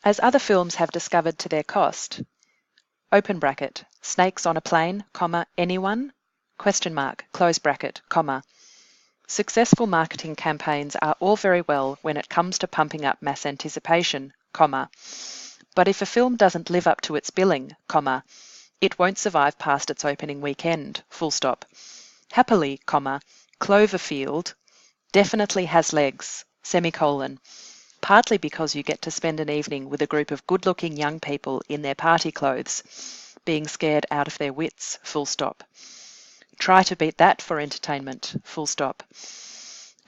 As other films have discovered to their cost, open bracket, snakes on a plane, comma, anyone, question mark, close bracket, comma. Successful marketing campaigns are all very well when it comes to pumping up mass anticipation, comma. But if a film doesn't live up to its billing, comma, it won't survive past its opening weekend, full stop. Happily, comma, Cloverfield definitely has legs, semicolon, partly because you get to spend an evening with a group of good-looking young people in their party clothes, being scared out of their wits, full stop. Try to beat that for entertainment, full stop.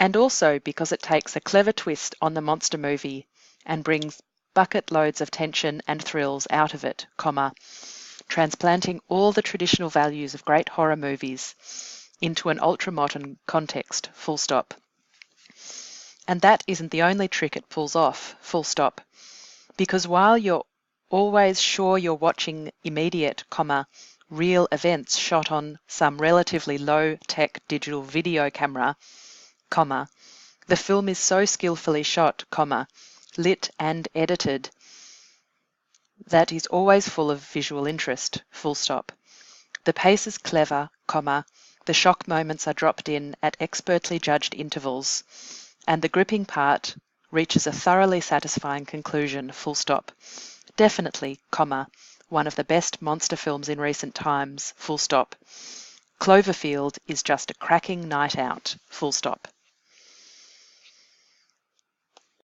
And also because it takes a clever twist on the monster movie and brings bucket loads of tension and thrills out of it, comma, transplanting all the traditional values of great horror movies into an ultra-modern context, full stop. And that isn't the only trick it pulls off, full stop. Because while you're always sure you're watching immediate, comma, real events shot on some relatively low-tech digital video camera, comma, the film is so skillfully shot, comma, lit and edited that is always full of visual interest, full stop. The pace is clever, comma, the shock moments are dropped in at expertly judged intervals, and the gripping part reaches a thoroughly satisfying conclusion, full stop. Definitely, comma, one of the best monster films in recent times, full stop. Cloverfield is just a cracking night out, full stop.